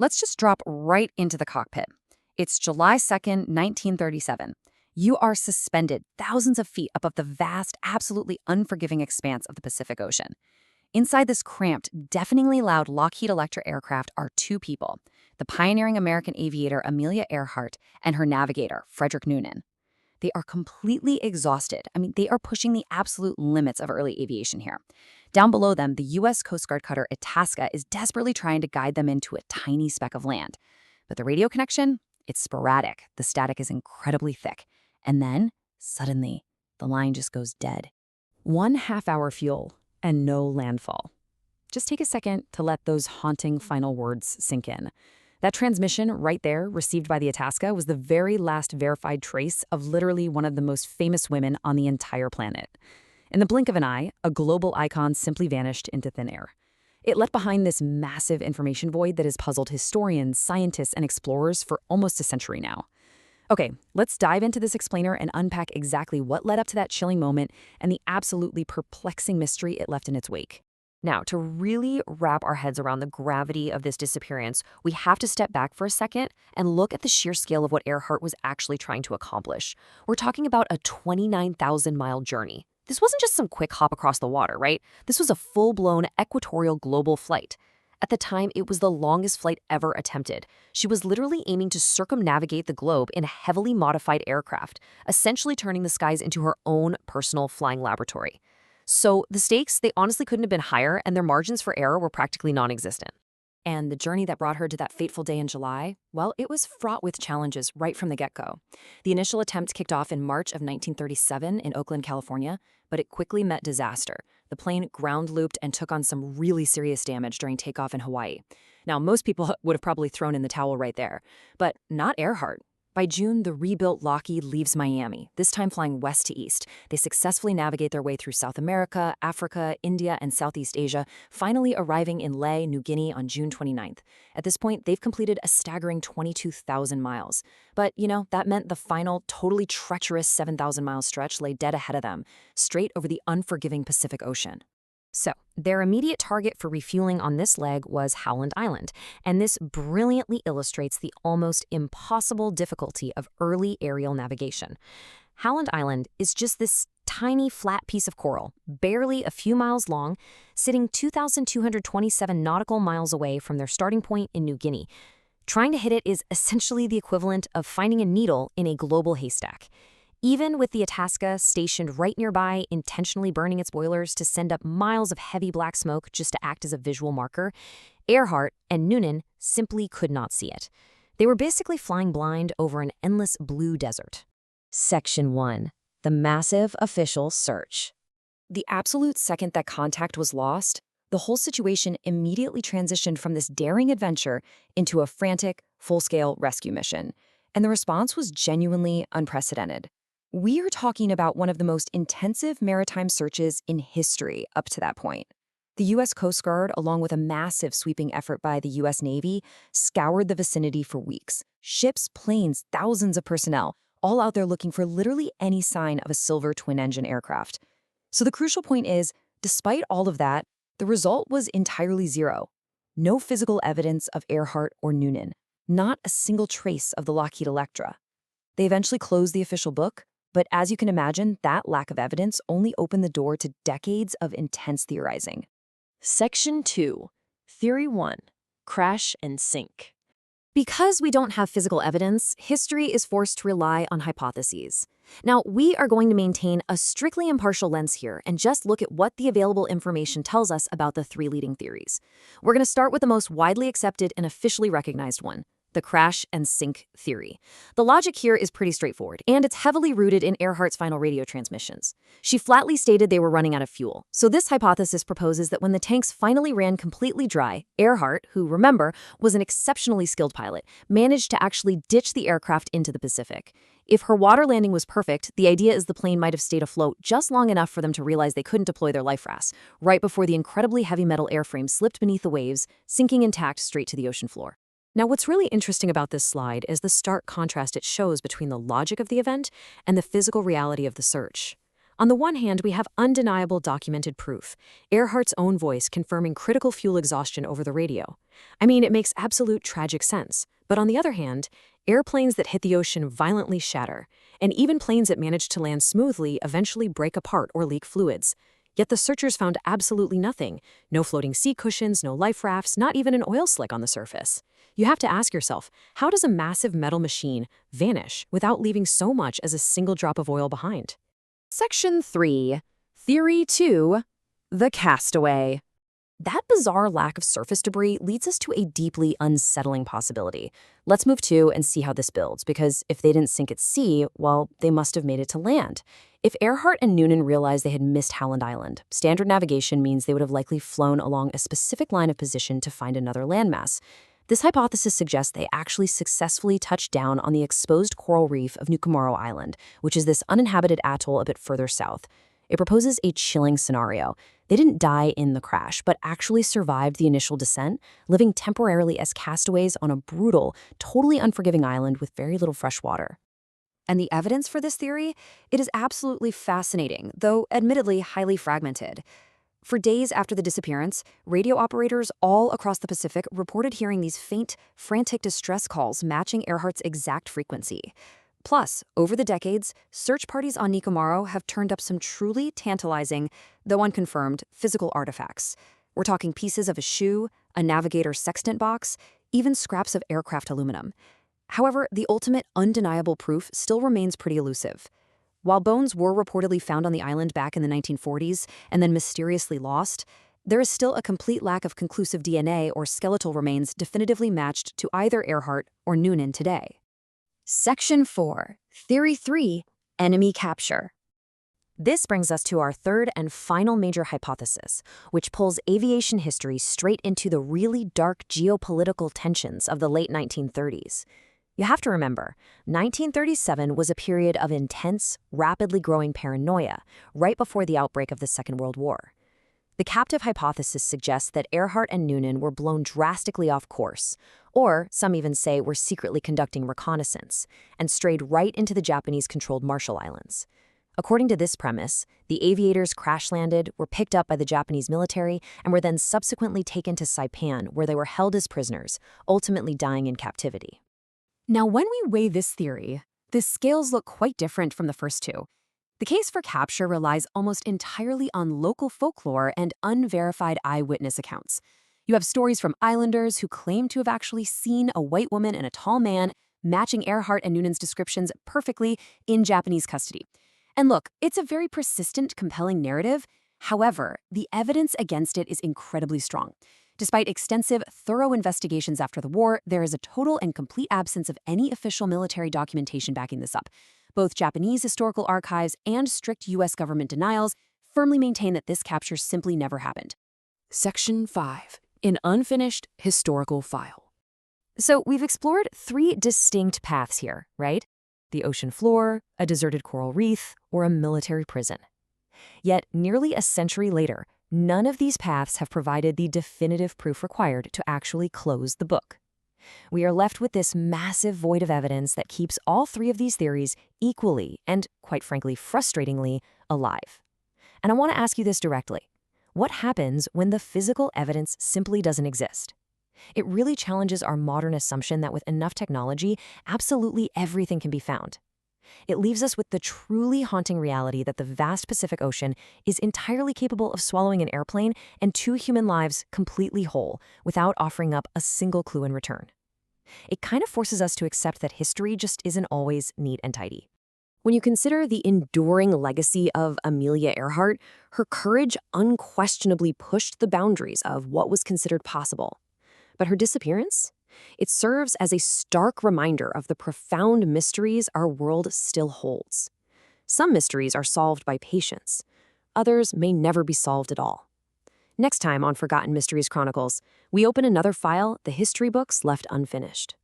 let's just drop right into the cockpit. It's July 2nd, 1937. You are suspended thousands of feet above the vast, absolutely unforgiving expanse of the Pacific Ocean. Inside this cramped, deafeningly loud Lockheed Electra aircraft are two people, the pioneering American aviator Amelia Earhart and her navigator, Frederick Noonan. They are completely exhausted. They are pushing the absolute limits of early aviation here. Down below them, the U.S. Coast Guard cutter Itasca is desperately trying to guide them into a tiny speck of land. But the radio connection? It's sporadic. The static is incredibly thick. And then, suddenly, the line just goes dead. 1/2 hour fuel and no landfall. Just take a second to let those haunting final words sink in. That transmission right there, received by the Itasca, was the very last verified trace of literally one of the most famous women on the entire planet. In the blink of an eye, a global icon simply vanished into thin air. It left behind this massive information void that has puzzled historians, scientists, and explorers for almost a century now. Okay, let's dive into this explainer and unpack exactly what led up to that chilling moment and the absolutely perplexing mystery it left in its wake. Now, to really wrap our heads around the gravity of this disappearance, we have to step back for a second and look at the sheer scale of what Earhart was actually trying to accomplish. We're talking about a 29,000-mile journey. This wasn't just some quick hop across the water, right? This was a full-blown equatorial global flight. At the time, it was the longest flight ever attempted. She was literally aiming to circumnavigate the globe in a heavily modified aircraft, essentially turning the skies into her own personal flying laboratory. So the stakes, they honestly couldn't have been higher, and their margins for error were practically non-existent. And the journey that brought her to that fateful day in July, well, it was fraught with challenges right from the get-go. The initial attempt kicked off in March of 1937 in Oakland, California, but it quickly met disaster. The plane ground-looped and took on some really serious damage during takeoff in Hawaii. Now, most people would have probably thrown in the towel right there, but not Earhart. By June, the rebuilt Lockheed leaves Miami, this time flying west to east. They successfully navigate their way through South America, Africa, India, and Southeast Asia, finally arriving in Lae, New Guinea on June 29th. At this point, they've completed a staggering 22,000 miles. But, that meant the final, totally treacherous 7,000-mile stretch lay dead ahead of them, straight over the unforgiving Pacific Ocean. So, their immediate target for refueling on this leg was Howland Island, and this brilliantly illustrates the almost impossible difficulty of early aerial navigation. Howland Island is just this tiny flat piece of coral, barely a few miles long, sitting 2,227 nautical miles away from their starting point in New Guinea. Trying to hit it is essentially the equivalent of finding a needle in a global haystack. Even with the Itasca stationed right nearby, intentionally burning its boilers to send up miles of heavy black smoke just to act as a visual marker, Earhart and Noonan simply could not see it. They were basically flying blind over an endless blue desert. Section 1. The massive official search. The absolute second that contact was lost, the whole situation immediately transitioned from this daring adventure into a frantic, full-scale rescue mission. And the response was genuinely unprecedented. We are talking about one of the most intensive maritime searches in history up to that point. The U.S. Coast Guard, along with a massive sweeping effort by the U.S. Navy, scoured the vicinity for weeks. Ships, planes, thousands of personnel, all out there looking for literally any sign of a silver twin-engine aircraft. So the crucial point is, despite all of that, the result was entirely zero. No physical evidence of Earhart or Noonan. Not a single trace of the Lockheed Electra. They eventually closed the official book, but as you can imagine, that lack of evidence only opened the door to decades of intense theorizing. Section 2. Theory 1. Crash and sink. Because we don't have physical evidence, history is forced to rely on hypotheses. Now, we are going to maintain a strictly impartial lens here and just look at what the available information tells us about the three leading theories. We're going to start with the most widely accepted and officially recognized one, the crash and sink theory. The logic here is pretty straightforward, and it's heavily rooted in Earhart's final radio transmissions. She flatly stated they were running out of fuel. So this hypothesis proposes that when the tanks finally ran completely dry, Earhart, who, remember, was an exceptionally skilled pilot, managed to actually ditch the aircraft into the Pacific. If her water landing was perfect, the idea is the plane might have stayed afloat just long enough for them to realize they couldn't deploy their life rafts, right before the incredibly heavy metal airframe slipped beneath the waves, sinking intact straight to the ocean floor. Now, what's really interesting about this slide is the stark contrast it shows between the logic of the event and the physical reality of the search. On the one hand, we have undeniable documented proof, Earhart's own voice confirming critical fuel exhaustion over the radio. I mean, it makes absolute tragic sense. But on the other hand, airplanes that hit the ocean violently shatter, and even planes that manage to land smoothly eventually break apart or leak fluids. Yet the searchers found absolutely nothing. No floating sea cushions, no life rafts, not even an oil slick on the surface. You have to ask yourself, how does a massive metal machine vanish without leaving so much as a single drop of oil behind? Section 3. Theory 2. The castaway. That bizarre lack of surface debris leads us to a deeply unsettling possibility. Let's move to and see how this builds, because if they didn't sink at sea, well, they must have made it to land. If Earhart and Noonan realized they had missed Howland Island, standard navigation means they would have likely flown along a specific line of position to find another landmass. This hypothesis suggests they actually successfully touched down on the exposed coral reef of Nukumaro Island, which is this uninhabited atoll a bit further south. It proposes a chilling scenario. They didn't die in the crash, but actually survived the initial descent, living temporarily as castaways on a brutal, totally unforgiving island with very little fresh water. And the evidence for this theory? It is absolutely fascinating, though admittedly highly fragmented. For days after the disappearance, radio operators all across the Pacific reported hearing these faint, frantic distress calls matching Earhart's exact frequency. Plus, over the decades, search parties on Nukumaro have turned up some truly tantalizing, though unconfirmed, physical artifacts. We're talking pieces of a shoe, a navigator sextant box, even scraps of aircraft aluminum. However, the ultimate undeniable proof still remains pretty elusive. While bones were reportedly found on the island back in the 1940s and then mysteriously lost, there is still a complete lack of conclusive DNA or skeletal remains definitively matched to either Earhart or Noonan today. Section 4. Theory 3. Enemy capture. This brings us to our third and final major hypothesis, which pulls aviation history straight into the really dark geopolitical tensions of the late 1930s. You have to remember, 1937 was a period of intense, rapidly growing paranoia, right before the outbreak of the Second World War. The captive hypothesis suggests that Earhart and Noonan were blown drastically off course, or some even say were secretly conducting reconnaissance, and strayed right into the Japanese-controlled Marshall Islands. According to this premise, the aviators crash-landed, were picked up by the Japanese military, and were then subsequently taken to Saipan, where they were held as prisoners, ultimately dying in captivity. Now, when we weigh this theory, the scales look quite different from the first two. The case for capture relies almost entirely on local folklore and unverified eyewitness accounts. You have stories from islanders who claim to have actually seen a white woman and a tall man, matching Earhart and Noonan's descriptions perfectly in Japanese custody. And look, it's a very persistent, compelling narrative. However, the evidence against it is incredibly strong. Despite extensive, thorough investigations after the war, there is a total and complete absence of any official military documentation backing this up. Both Japanese historical archives and strict U.S. government denials firmly maintain that this capture simply never happened. Section 5. An unfinished historical file. So we've explored 3 distinct paths here, right? The ocean floor, a deserted coral reef, or a military prison. Yet, nearly a century later, none of these paths have provided the definitive proof required to actually close the book. We are left with this massive void of evidence that keeps all 3 of these theories equally and, quite frankly, frustratingly, alive. And I want to ask you this directly. What happens when the physical evidence simply doesn't exist? It really challenges our modern assumption that with enough technology, absolutely everything can be found. It leaves us with the truly haunting reality that the vast Pacific Ocean is entirely capable of swallowing an airplane and 2 human lives completely whole without offering up a single clue in return. It kind of forces us to accept that history just isn't always neat and tidy. When you consider the enduring legacy of Amelia Earhart, her courage unquestionably pushed the boundaries of what was considered possible. But her disappearance? It serves as a stark reminder of the profound mysteries our world still holds. Some mysteries are solved by patience. Others may never be solved at all. Next time on Forgotten Mysteries Chronicles, we open another file, the history books left unfinished.